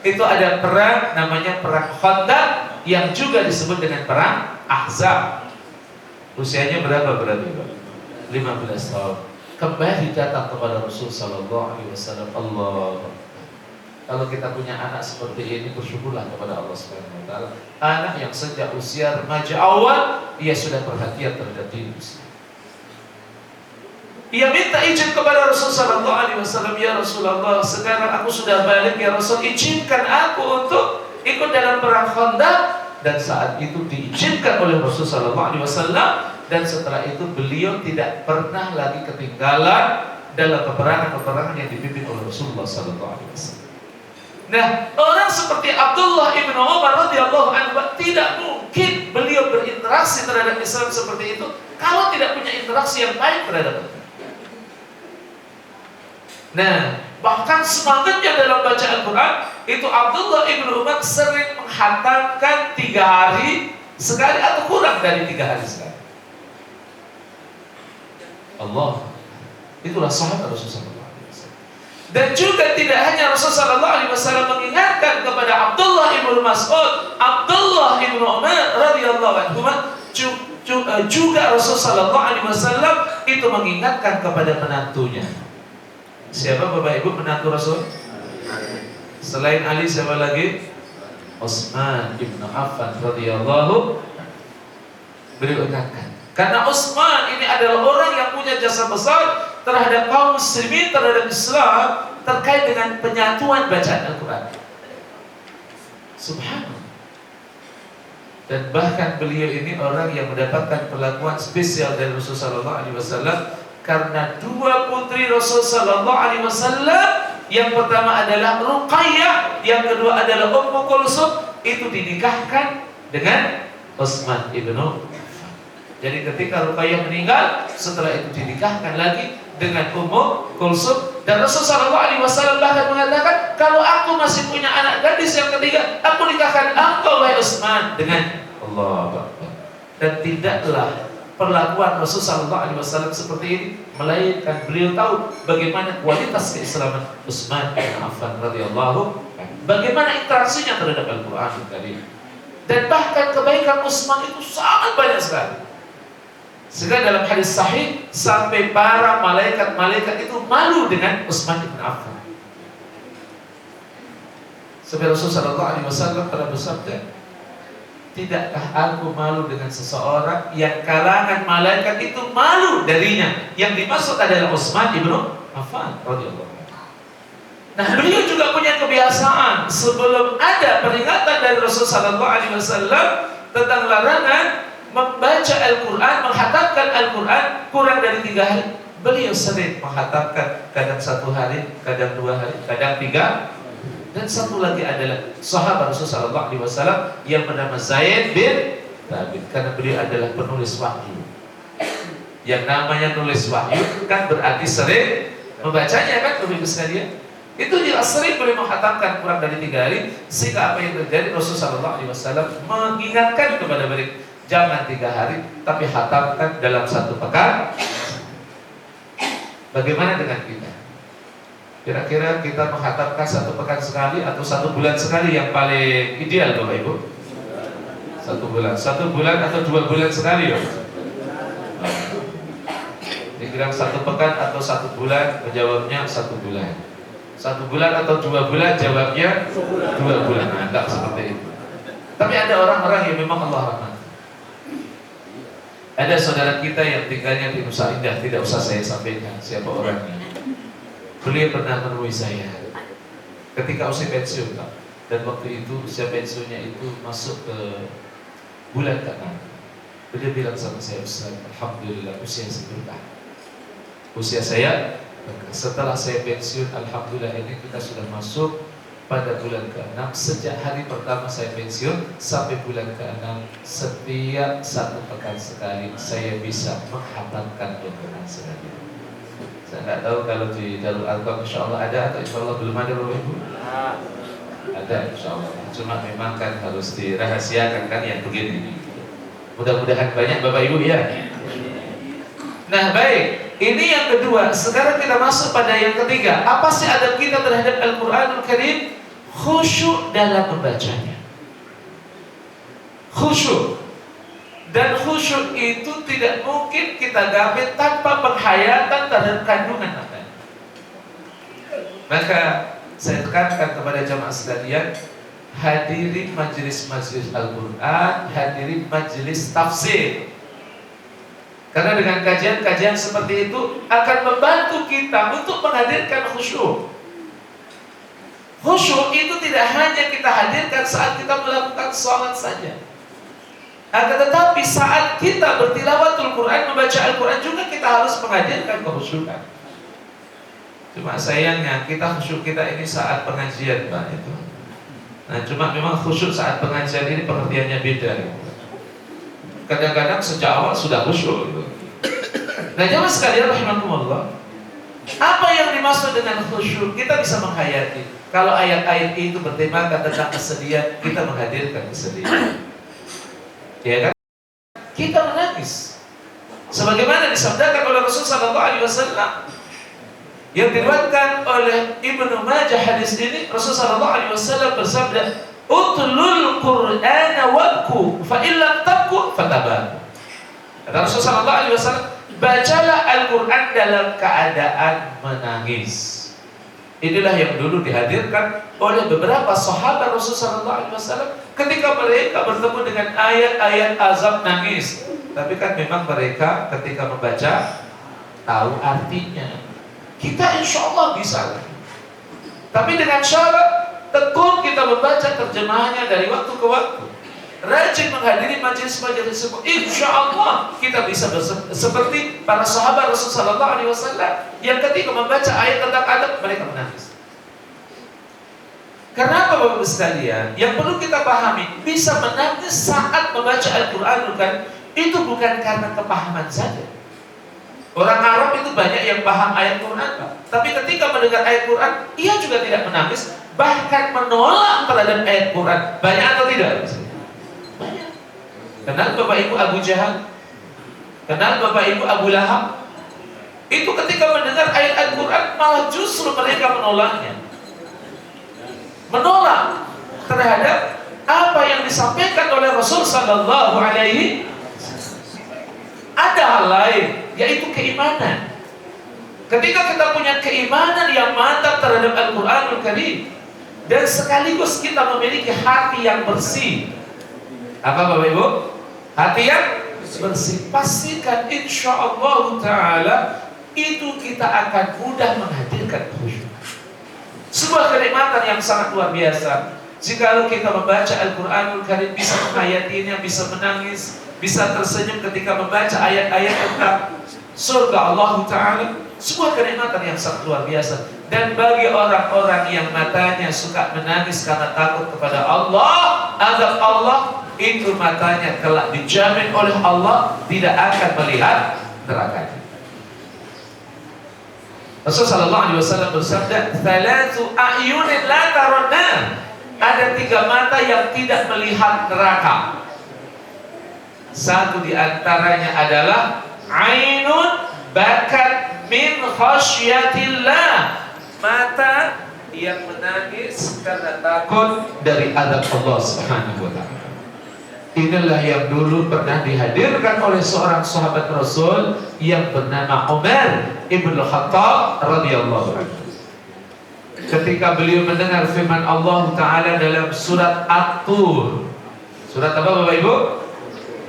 itu ada perang namanya perang Khandaq yang juga disebut dengan perang Ahzab. Usianya berapa berarti Pak? 15 tahun. Kembali datang kepada Rasul Sallallahu Alaihi Wasallam. Allah, kalau kita punya anak seperti ini, bersyukurlah kepada Allah Subhanahu Wa Taala. Anak yang sejak usia remaja awal dia sudah perhatian terhadap diri Islam. Ia minta izin kepada Rasul Sallallahu Alaihi Wasallam, ya Rasulullah, sekarang aku sudah balik ya Rasul, izinkan aku untuk ikut dalam perang Khandaq. Dan saat itu diizinkan oleh Rasul Sallallahu Alaihi Wasallam. Dan setelah itu beliau tidak pernah lagi ketinggalan dalam peperangan-peperangan yang dipimpin oleh Rasulullah Sallallahu Alaihi Wasallam. Nah, orang seperti Abdullah ibnu Umar radhiyallahu anhu tidak mungkin beliau berinteraksi terhadap Islam seperti itu kalau tidak punya interaksi yang baik terhadap Islam. Nah, bahkan semangatnya dalam baca Al-Quran itu Abdullah ibnu Umar sering menghatamkan 3 hari sekali atau kurang dari 3 hari sekali. Allah, itulah sahabat Rasulullah. Dan juga tidak hanya Rasulullah SAW mengingatkan kepada Abdullah ibnu Mas'ud, Abdullah ibnu Umar radhiyallahu anhu, juga Rasulullah SAW itu mengingatkan kepada menantunya. Siapa Bapak Ibu menantu Rasul? Selain Ali siapa lagi? Utsman ibnu Affan radhiyallahu. Beliau ingatkan, karena Utsman ini adalah orang yang punya jasa besar terhadap kaum muslimin, terhadap Islam, terkait dengan penyatuan bacaan Al-Quran. Subhanallah. Dan bahkan beliau ini orang yang mendapatkan perlakuan spesial dari Rasulullah SAW, karena 2 putri Rasulullah SAW, yang pertama adalah Ruqayyah, yang kedua adalah Ummu Kulsum, itu dinikahkan dengan Utsman ibnu Affan. Jadi ketika Ruqayyah meninggal, setelah itu dinikahkan lagi dengan Ummu Kulsum. Dan Rasulullah SAW bahkan mengatakan, kalau aku masih punya anak gadis yang ketiga, aku nikahkan engkau wahai Utsman dengan Allah. Dan tidaklah perlakuan Rasulullah SAW seperti ini, melainkan beliau tahu bagaimana kualitas keislaman Utsman bin Affan radhiyallahu, bagaimana interaksinya terhadap Al-Quran tadi. Dan bahkan kebaikan Utsman itu sangat banyak sekali. Sehingga dalam hadis sahih sampai para malaikat-malaikat itu malu dengan Utsman bin Affan. Sebab Rasulullah SAW pernah bersabda, tidakkah aku malu dengan seseorang yang kalangan malaikat itu malu darinya? Yang dimaksud adalah Utsman bin Affan radhiyallahu anhu. Nah, beliau juga punya kebiasaan sebelum ada peringatan dari Rasulullah SAW tentang larangan membaca Al-Quran, menghatamkan Al-Quran kurang dari 3 hari. Beliau sering menghatamkan kadang 1 hari, kadang 2 hari, kadang 3. Dan satu lagi adalah sahabat Rasulullah SAW yang bernama Zaid bin Thabit, karena beliau adalah penulis wahyu. Yang namanya nulis wahyu kan berarti sering membacanya kan, Bapak Ibu sekalian. Itu jelas sering boleh menghatamkan kurang dari 3 hari, sehingga apa yang terjadi Rasulullah SAW mengingatkan kepada mereka, jangan 3 hari, tapi hatamkan dalam 1 pekan. Bagaimana dengan kita? Kira-kira kita menghatamkan 1 pekan sekali atau 1 bulan sekali yang paling ideal, Bapak Ibu? 1 bulan, 1 bulan atau 2 bulan sekali, ya? Dikira 1 pekan atau 1 bulan, menjawabnya 1 bulan. 1 bulan atau 2 bulan, jawabnya 2 bulan. Nah, enggak seperti itu. Tapi ada orang-orang yang memang Allah rahmat. Ada saudara kita yang tinggalnya di Nusa Indah, tidak usah saya sampaikan siapa orangnya. Beliau pernah menemui saya ketika usia pensiun, Pak. Dan waktu itu usia pensiunnya itu masuk ke bulan ke-6. Beliau bilang sama saya, Ustaz, alhamdulillah usia saya berkah. Usia saya, setelah saya pensiun, alhamdulillah ini kita sudah masuk pada bulan ke-6. Sejak hari pertama saya pensiun sampai bulan ke-6, setiap 1 pekan sekali saya bisa menghatamkan Al-Quran sekali. Saya nggak tahu kalau di Darul Arqam insya Allah ada atau insya Allah belum ada, Bapak Ibu? Ada insya Allah. Cuma memang kan harus dirahasiakan kan yang begini. Mudah-mudahan banyak Bapak Ibu ya. Nah baik, ini yang kedua. Sekarang kita masuk pada yang ketiga. Apa sih adab kita terhadap Al-Quranul Karim? Khusyuk dalam membacanya. Khusyuk. Dan khusyuk itu tidak mungkin kita gapai tanpa penghayatan terhadap kandungan maknanya. Maka saya tekankan kepada jamaah sekalian, hadiri majelis-majelis Al-Quran, hadiri majelis tafsir. Karena dengan kajian-kajian seperti itu akan membantu kita untuk menghadirkan khusyuk. Khusyuk itu tidak hanya kita hadirkan saat kita melakukan sholat saja, akan tetapi saat kita bertilawatul Quran, membaca Al-Quran juga kita harus menghadirkan kekhusyukan. Cuma sayangnya kita khusyuk kita ini saat pengajian, Pak, itu. Nah, cuma memang khusyuk saat pengajian ini pengertiannya beda. Kadang-kadang sejak awal sudah khusyuk. Nah, jamaah sekalian rahimakumullah, apa yang dimaksud dengan khusyuk? Kita bisa menghayati. Kalau ayat-ayat itu bertemakan tentang kesedihan, kita menghadirkan kesedihan. Ya kan? Kita menangis. Sebagaimana disabdakan oleh Rasulullah SAW yang diriwayatkan oleh Ibnu Majah, hadis ini Rasulullah SAW bersabda, "Utlul Qur'ana wabku, fa illam tabku fatabaku." Kata Rasulullah SAW, bacalah Al-Quran dalam keadaan menangis. Inilah yang dulu dihadirkan oleh beberapa sahabat Rasulullah SAW ketika mereka bertemu dengan ayat-ayat azab nangis. Tapi kan memang mereka ketika membaca tahu artinya. Kita insya Allah bisa. Tapi dengan syarat tekun kita membaca terjemahannya dari waktu ke waktu. Rajin menghadiri majelis-majelis tersebut, insya Allah kita bisa seperti para sahabat Rasulullah SAW yang ketika membaca ayat tentang adab mereka menangis. Kenapa Bapak Ibu sekalian? Yang perlu kita pahami, bisa menangis saat membaca Al-Quran kan, itu bukan karena kepahaman saja. Orang Arab itu banyak yang paham ayat Quran, tapi ketika mendengar ayat Quran, ia juga tidak menangis, bahkan menolak terhadap ayat Quran. Banyak atau tidak? Banyak. Kenal Bapak Ibu Abu Jahal? Kenal Bapak Ibu Abu Lahab? Itu ketika mendengar ayat Al-Quran malah justru mereka menolaknya. Menolak terhadap apa yang disampaikan oleh Rasul Sallallahu Alaihi. Ada hal lain, yaitu keimanan. Ketika kita punya keimanan yang mantap terhadap Al-Quranul Karim dan sekaligus kita memiliki hati yang bersih. Apa Bapak Ibu? Hati yang bersih. Pastikan insya Allah Ta'ala itu kita akan mudah menghadirkan khusyuk. Sebuah kenikmatan yang sangat luar biasa. Jika kita membaca Al-Quranul Karim, bisa menghayatinya, bisa menangis, bisa tersenyum ketika membaca ayat-ayat tentang surga Allah Ta'ala. Sebuah kenikmatan yang sangat luar biasa. Dan bagi orang-orang yang matanya suka menangis karena takut kepada Allah, azab Allah, itu matanya kelak dijamin oleh Allah tidak akan melihat nerakanya. Rasulullah SAW bersabda, "Thalathu a'yunin la tarawna." Ada 3 mata yang tidak melihat neraka. Satu di antaranya adalah ainun bakat min khasyatillah, mata yang menangis karena takut dari azab Allah Subhanahu wa taala. Inilah yang dulu pernah dihadirkan oleh seorang sahabat Rasul yang bernama Umar ibn Khattab radhiyallahu anhu. Ketika beliau mendengar firman Allah Ta'ala dalam surat At-Tur. Surat apa Bapak Ibu?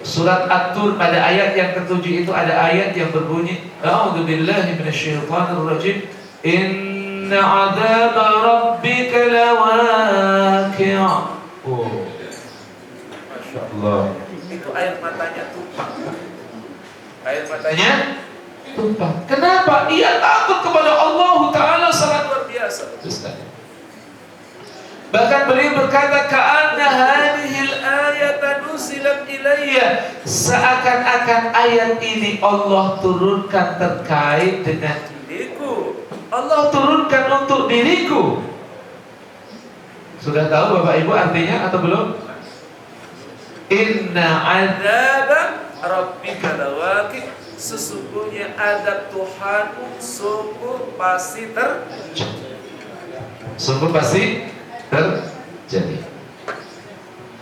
Surat At-Tur, pada ayat yang ke-7 itu ada ayat yang berbunyi, A'udzubillahi minasyaitonir rajim. Inna 'adzaba rabbika lawaqi'. Oh. Masya Allah. Itu air matanya tumpah. Air matanya tumpah. Kenapa? Ia takut kepada Allah Ta'ala sangat luar biasa. Bahkan beliau berkata, "Ka'anna hadhil ayata nuzilat ilayya." Seakan-akan ayat ini Allah turunkan terkait dengan diriku. Allah turunkan untuk diriku. Sudah tahu Bapak Ibu artinya atau belum? Inna 'adzaba rabbika lawaqi. Sesungguhnya azab Tuhanmu sungguh pasti terjadi.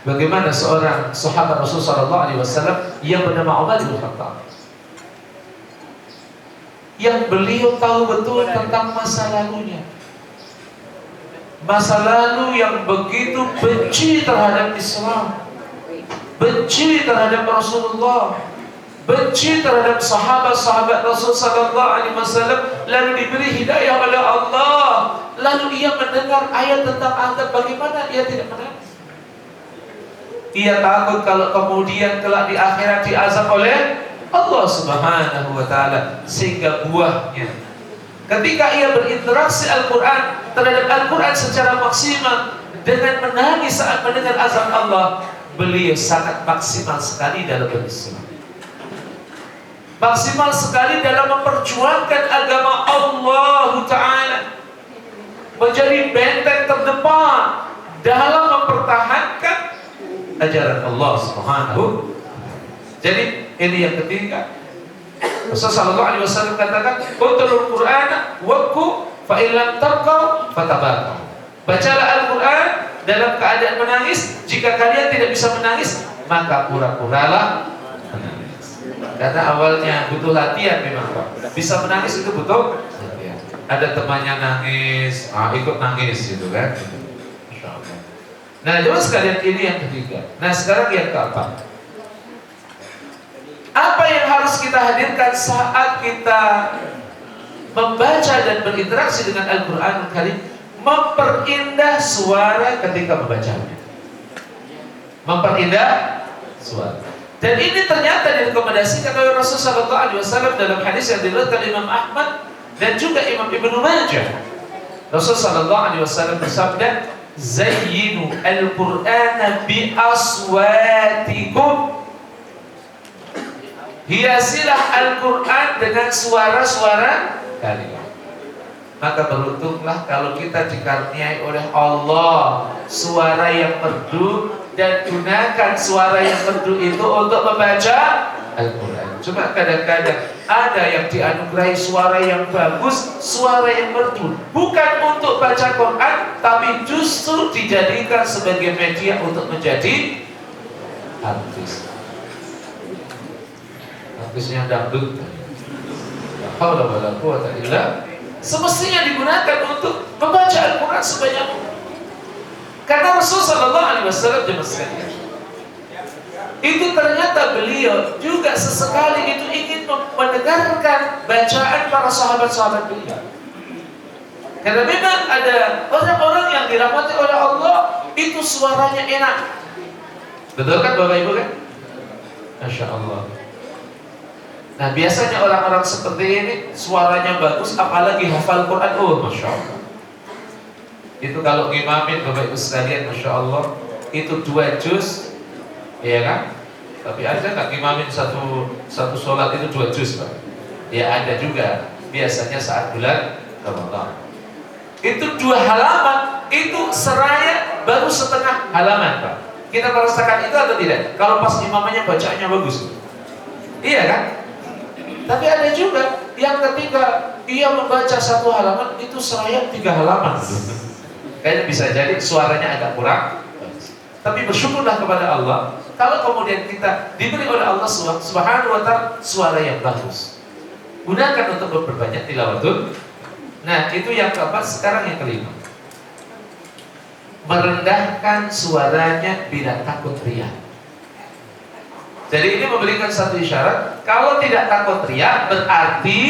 Bagaimana seorang sahabat Rasulullah SAW yang bernama Umar bin Khattab, yang beliau tahu betul tentang masa lalunya, masa lalu yang begitu benci terhadap Islam, benci terhadap Rasulullah, benci terhadap sahabat-sahabat Rasul sallallahu alaihi wasallam, lalu diberi hidayah oleh Allah, lalu ia mendengar ayat tentang azab. Bagaimana ia tidak menangis? Ia takut kalau kemudian kelak di akhirat diazab oleh Allah Subhanahu wa taala, sehingga buahnya ketika ia berinteraksi Al-Qur'an terhadap Al-Qur'an secara maksimal dengan menangis saat mendengar azab Allah, beliau sangat maksimal sekali dalam berislam, maksimal sekali dalam memperjuangkan agama Allah Ta'ala, menjadi benteng terdepan dalam mempertahankan ajaran Allah Subhanahu. Jadi ini yang ketiga. Rasulullah SAW katakan, "Utlul Qur'ana wabku fa in lam tabqau fatabaqau." Bacalah Al-Qur'an dalam keadaan menangis. Jika kalian tidak bisa menangis, maka pura-puralah menangis. Karena awalnya butuh latihan memang Pak. Bisa menangis itu butuh latihan. Ada temannya nangis, ikut nangis gitu kan. Insyaallah. Nah, jemaah sekalian, ini yang ketiga. Nah, sekarang yang keempat. Apa yang harus kita hadirkan saat kita membaca dan berinteraksi dengan Al-Qur'anul Karim? Memperindah suara ketika membacanya. Memperindah suara. Dan ini ternyata direkomendasikan oleh Rasulullah SAW dalam hadis yang diriwayatkan Imam Ahmad dan juga Imam Ibnu Majah. Rasulullah SAW bersabda, "Zayyinu al-Qur'ana bi aswatikum." Hiasilah Al-Quran dengan suara-suara kalian. Maka beruntunglah kalau kita dikaruniai oleh Allah suara yang merdu, dan gunakan suara yang merdu itu untuk membaca Al-Quran. Cuma kadang-kadang ada yang dianugerahi suara yang bagus, suara yang merdu, bukan untuk baca Quran, tapi justru dijadikan sebagai media untuk menjadi artis. Artisnya dangdut. Haula wala quwwata illa. Semestinya digunakan untuk membaca Al-Quran sebanyak mungkin. Karena Rasulullah SAW itu ternyata beliau juga sesekali itu ingin mendengarkan bacaan para sahabat-sahabat beliau. Karena memang ada orang-orang yang dirahmati oleh Allah itu suaranya enak. Betul kan Bapak Ibu kan? Masya Allah. Nah, biasanya orang-orang seperti ini suaranya bagus, apalagi hafal Quran. Oh, Masya Allah. Itu kalau ngimamin Bapak Ibu sekalian, Masya Allah, itu 2 juz, ya kan? Tapi ada nggak ngimamin satu sholat itu 2 juz Pak? Ya ada juga. Biasanya saat bulan Ramadan. Itu 2 halaman, itu seraya baru setengah halaman, Pak. Kita merasakan itu atau tidak? Kalau pas imamnya bacaannya bagus, iya kan? Tapi ada juga yang ketika ia membaca 1 halaman itu seraya 3 halaman. Kayaknya bisa jadi suaranya agak kurang. Tapi bersyukurlah kepada Allah kalau kemudian kita diberi oleh Allah Subhanahu wa Ta'ala suara yang bagus. Gunakan untuk memperbanyak tilawatul. Nah, itu yang keempat. Sekarang yang kelima, merendahkan suaranya bila takut riya. Jadi ini memberikan satu isyarat, kalau tidak takut riya berarti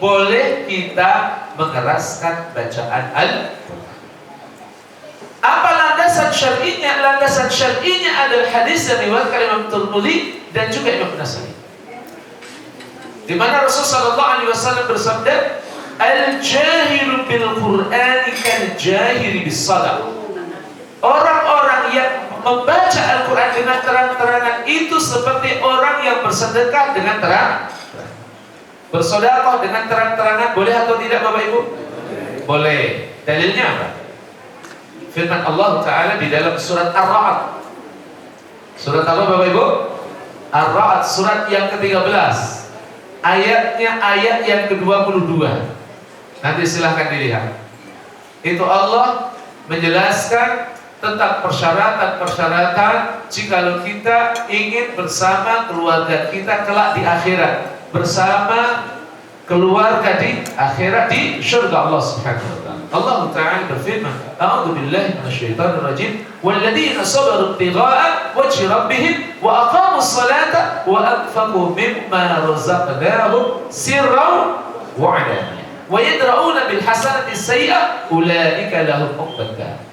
boleh kita mengeraskan bacaan Al-Quran. Apa landasan syar'inya? Landasan syar'inya adalah hadis dari riwayat Imam Tirmidzi dan juga Imam Nasai, di mana Rasulullah sallallahu alaihi wasallam bersabda, al-jahiru bil Qur'ani kal jahiri bis salah. Orang-orang yang membaca Al-Quran dengan terang-terangan itu seperti orang yang bersedekah dengan terang. Bersedekah dengan terang-terangan boleh atau tidak, Bapak Ibu? Boleh. Dalilnya apa? Firman Allah Ta'ala di dalam surat Ar-Ra'd. Surat apa, Bapak Ibu? Ar-Ra'd, surat yang ke-13. Ayatnya ayat yang ke-22. Nanti silahkan dilihat. Itu Allah menjelaskan tentang persyaratan-persyaratan jikalau kita ingin bersama keluarga kita kelak di akhirat, bersama keluarga di akhirat di syurga Allah Subhanahu wa Ta'ala. Allah Ta'ala berfirman, A'udzu billahi minasyaitonir rajim, walladzina sabaru ibtigha'a wajhi rabbihim wa aqamus salata wa anfaqu mimma razaqnahum sirran wa 'alaniyah wa yadra'una bil hasanati sayyi'ah ulaika lahum uqbad.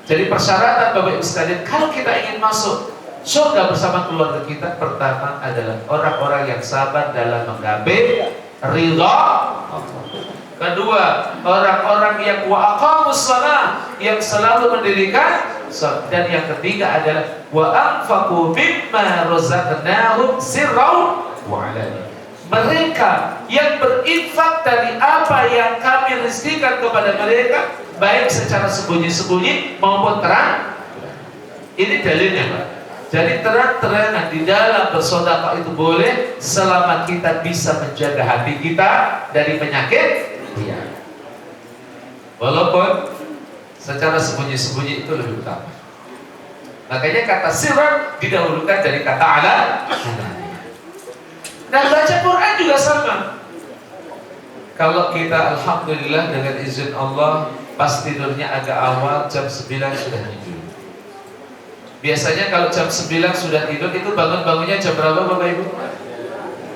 Jadi persyaratan Bapak Ibu sekalian, kalau kita ingin masuk surga bersama keluarga kita, pertama adalah orang-orang yang sabar dalam menggapai ridha. Kedua, orang-orang yang wa aqamus shalah, yang selalu mendirikan salat. Dan yang ketiga adalah wa anfaqu mimma razaqnahum sirran wa 'alaniyah. Mereka yang berinfak dari apa yang kami rezekikan kepada mereka, baik secara sembunyi-sembunyi maupun terang. Ini dalilnya, Pak. Jadi terang-terangan di dalam bersedekah itu boleh selama kita bisa menjaga hati kita dari penyakit riya. Walaupun secara sembunyi-sembunyi itu lebih utama. Makanya kata sirran didahulukan dari kata ala. Nah, baca Quran juga sama. Kalau kita alhamdulillah dengan izin Allah pas tidurnya agak awal, jam 9 sudah tidur. Biasanya kalau jam 9 sudah tidur itu bangun-bangunnya jam berapa, Bapak Ibu?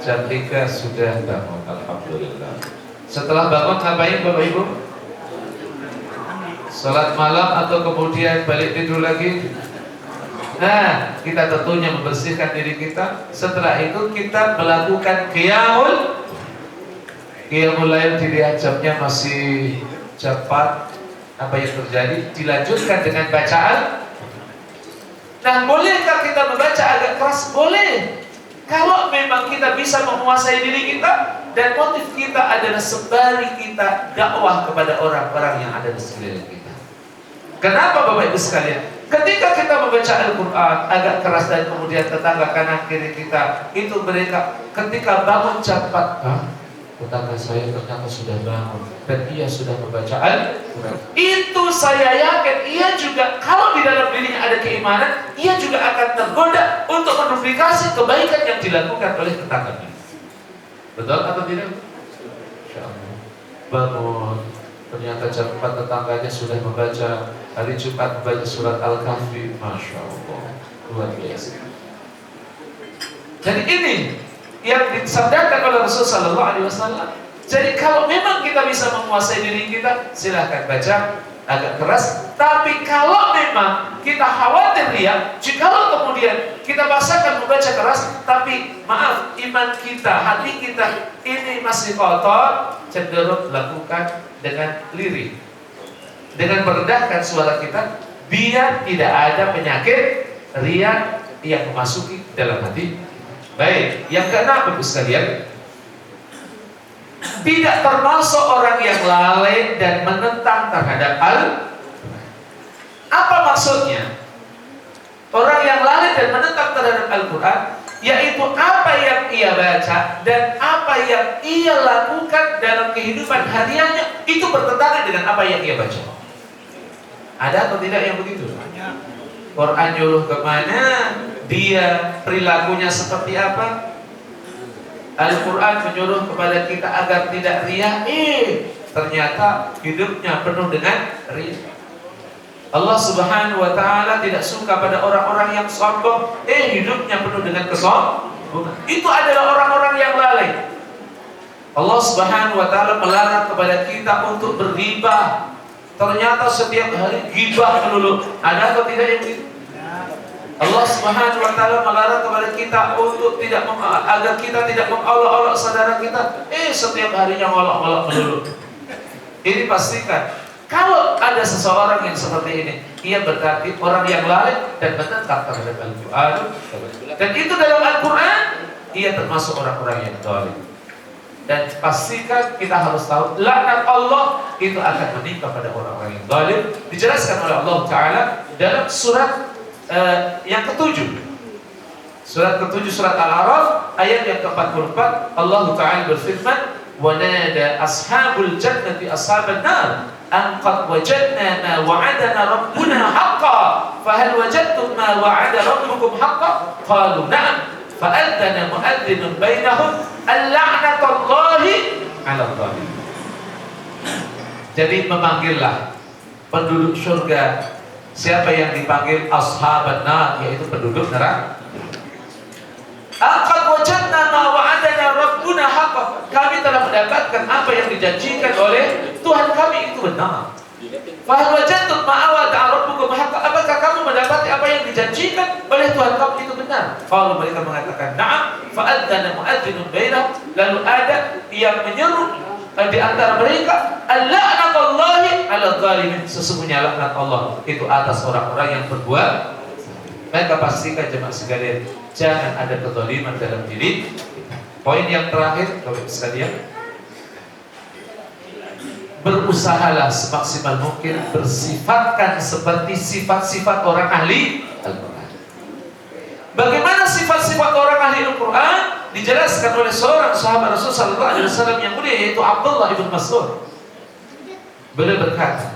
Jam 3 sudah bangun, alhamdulillah. Setelah bangun ngapain, Bapak Ibu? Salat malam atau kemudian balik tidur lagi? Nah, kita tentunya membersihkan diri kita. Setelah itu kita melakukan qiyamul lail. Dilihat jamnya masih cepat. Apa yang terjadi? Dilanjutkan dengan bacaan. Nah, bolehkah kita membaca agak keras? Boleh. Kalau memang kita bisa menguasai diri kita dan motif kita adalah sembari kita dakwah kepada orang-orang yang ada di sekeliling kita. Kenapa, Bapak Ibu sekalian? Ketika kita membaca Al-Quran agak keras dan kemudian tetangga kanan kiri kita itu mereka ketika bangun cepat, tetangga saya ternyata sudah bangun dan ia sudah membaca Al-Quran. Itu saya yakin ia juga kalau di dalam dirinya ada keimanan, ia juga akan tergoda untuk menduplikasi kebaikan yang dilakukan oleh tetangganya. Betul atau tidak? Insyaallah. Bangun, ternyata jam 4 tetangganya sudah membaca hari Jumat, membaca surat Al-Kahfi. Masya Allah, luar biasa. Jadi ini yang disabdakan oleh Rasulullah SAW. Jadi kalau memang kita bisa menguasai diri kita, silahkan baca agak keras. Tapi kalau memang kita khawatir riya, jikalau kemudian kita paksakan membaca keras, tapi maaf, iman kita, hati kita ini masih kotor, cenderung lakukan dengan lirih, dengan merendahkan suara kita, biar tidak ada penyakit riya yang memasuki dalam hati. Baik, yang keenam, Bapak sekalian, tidak termasuk orang yang lalai dan menentang terhadap apa maksudnya? Orang yang lalai dan menentang terhadap Al-Quran, yaitu apa yang ia baca dan apa yang ia lakukan dalam kehidupan hariannya itu bertentangan dengan apa yang ia baca. Ada atau tidak yang begitu? Quran nyuruh kemana, dia perilakunya seperti apa? Al-Quran menyuruh kepada kita agar tidak riya, ternyata hidupnya penuh dengan riya. Allah Subhanahu wa ta'ala tidak suka pada orang-orang yang sombong, hidupnya penuh dengan kesombongan. Itu adalah orang-orang yang lalai. Allah Subhanahu wa ta'ala melarang kepada kita untuk berghibah. Ternyata setiap hari ghibah melulu. Ada atau tidak yang itu? Allah Subhanahu wa ta'ala melarang kepada kita untuk agar kita tidak mengolok-olok saudara kita. Setiap harinya ngolok-olok melulu. Ini pastikan, kalau ada seseorang yang seperti ini, ia berarti orang yang lalai dan menentang terhadap Al-Quran. Dan itu dalam Al-Quran, ia termasuk orang-orang yang zalim. Dan pastikan kita harus tahu, laknat Allah itu akan menimpa pada orang-orang yang zalim. Dijelaskan oleh Allah Ta'ala dalam surat yang ke-7, surat ke-7, surat Al-A'raf ayat yang ke-44. Allah Ta'ala berfirman, "Wanada ashabul jannati ashaban nar an qad wajadna ma wa'adana rabbuna haqqan fahal wajadtum ma wa'ada rabbukum haqqan qalu na'am fa'adana mu'adhdhinun bainahum al-la'natullahi 'alal zalimin." Jadi memanggillah penduduk surga. Siapa yang dipanggil ashaban nar, yaitu penduduk neraka. Aqad wajadna ma wa'adana rabbuna haqqan. Kami telah mendapatkan apa yang dijanjikan oleh Tuhan kami itu benar. Fa hal wajadtum ma wa'ada rabbukum haqqan. Apakah kamu mendapati apa yang dijanjikan oleh Tuhan kamu itu benar? Kalau mereka mengatakan na'am, fa'adzana mu'adhdhinun bainahum. Lalu ada yang menyeru di antara mereka, al-la'natullahi 'alal zalimin. Sesungguhnya laknat Allah itu atas orang-orang yang berbuat. Maka pastikan jemaah sekalian, jangan ada kezaliman dalam diri. Poin yang terakhir, Bapak sekalian, berusahalah semaksimal mungkin bersifatkan seperti sifat-sifat orang ahli Al-Quran. Bagaimana sifat-sifat orang ahli Al-Quran? Dijelaskan oleh seorang sahabat Rasul sallallahu alaihi wasallam yang mulia, yaitu Abdullah ibn Mas'ud. Beliau berkata,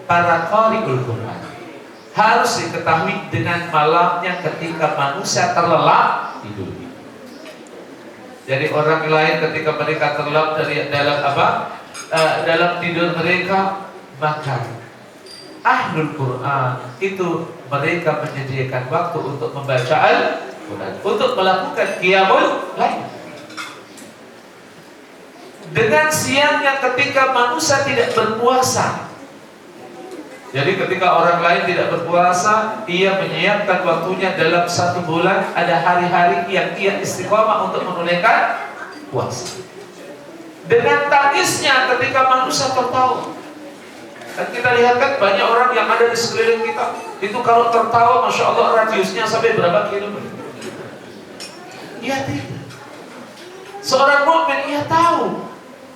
para qari'ul Quran harus diketahui dengan malamnya ketika manusia terlelap tidur. Jadi orang lain ketika mereka terlelap dari dalam tidur mereka, maka ahlul Quran itu mereka menyediakan waktu untuk membaca Al-Quran, untuk melakukan qiyamul lail. Dengan siangnya ketika manusia tidak berpuasa. Jadi ketika orang lain tidak berpuasa, ia menyiapkan waktunya dalam 1 bulan. Ada hari-hari yang ia istiqomah untuk menunaikan puasa. Dengan tangisnya ketika manusia tertawa. Dan kita lihat kan banyak orang yang ada di sekeliling kita, itu kalau tertawa, Masya Allah, radiusnya sampai berapa kilometer. Ia tidak. Seorang mukmin ia tahu,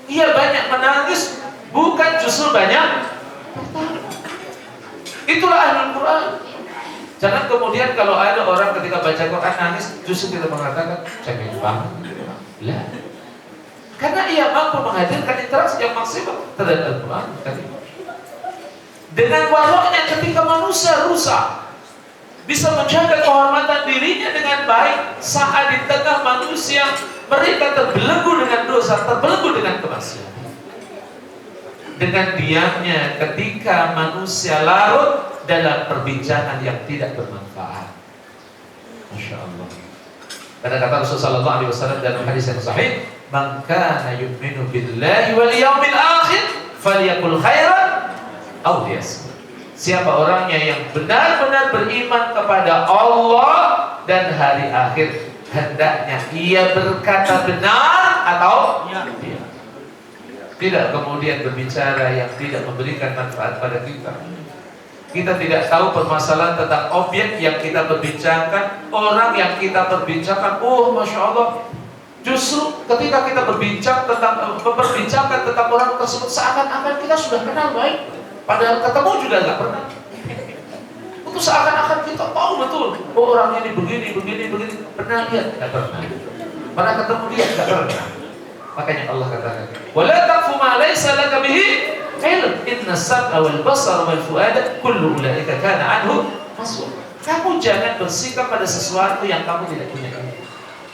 ia banyak menangis, bukan justru banyak tertawa. Itulah ahlul Quran. Jangan kemudian kalau ada orang ketika baca Quran nangis, justru kita mengatakan cengeng banget. Lah. Karena ia mampu menghadirkan interaksi yang maksimal terhadap Al-Quran. Dengan waroknya ketika manusia rusak, bisa menjaga kehormatan dirinya dengan baik saat di tengah manusia mereka terbelenggu dengan dosa, terbelenggu dengan kemaksiatan. Dengan diamnya ketika manusia larut dalam perbincangan yang tidak bermanfaat. Masya Allah. Karena kata Rasulullah SAW dalam hadis yang sahih, "Man kana yu'minu billahi wal yawmil akhir falyakul khairan aw liyasmut." Siapa orangnya yang benar-benar beriman kepada Allah dan hari akhir, hendaknya ia berkata benar atau diam. Tidak kemudian berbicara yang tidak memberikan manfaat pada kita. Kita tidak tahu permasalahan tentang objek yang kita perbincangkan, orang yang kita perbincangkan. Oh, Masya Allah, Justru ketika kita memperbincangkan tentang orang tersebut, seakan-akan kita sudah kenal baik, padahal ketemu juga nggak pernah. Itu seakan-akan kita tahu betul, oh orang ini begini, pernah lihat? Nggak pernah. Pernah ketemu dia? Nggak pernah. Makanya Allah katakan, wala taqfu ma laysa laka bihi ilm, inna as-sam'a wal basara wal fu'ada kullu ulaika kana anhu mas'ul. Kamu jangan bersikap pada sesuatu yang kamu tidak punya ilmu.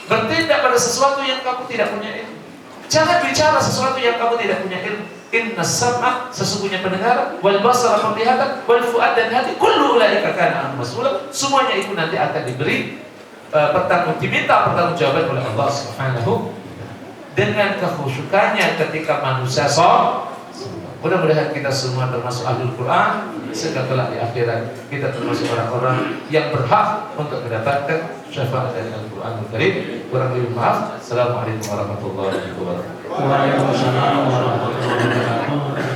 Bertindak pada sesuatu yang kamu tidak punya ilmu. Jangan bicara sesuatu yang kamu tidak punya ilmu. Inna as-sam'a, sesungguhnya pendengaran, wal basara penglihatan, wal fu'ad dan hati, kullu ulaika kana anhu mas'ul. Semuanya itu nanti akan diberi diminta pertanggungjawaban oleh Allah Subhanahu dengan kekhusyukannya ketika manusia sholat. Mudah-mudahan kita semua termasuk ahlul Quran, sehingga kelak di akhirat kita termasuk orang-orang yang berhak untuk mendapatkan syafaat dari Al-Quranul Karim. Kurang lebih maaf. Assalamualaikum warahmatullahi wabarakatuh. Waalaikumsalam warahmatullahi wabarakatuh.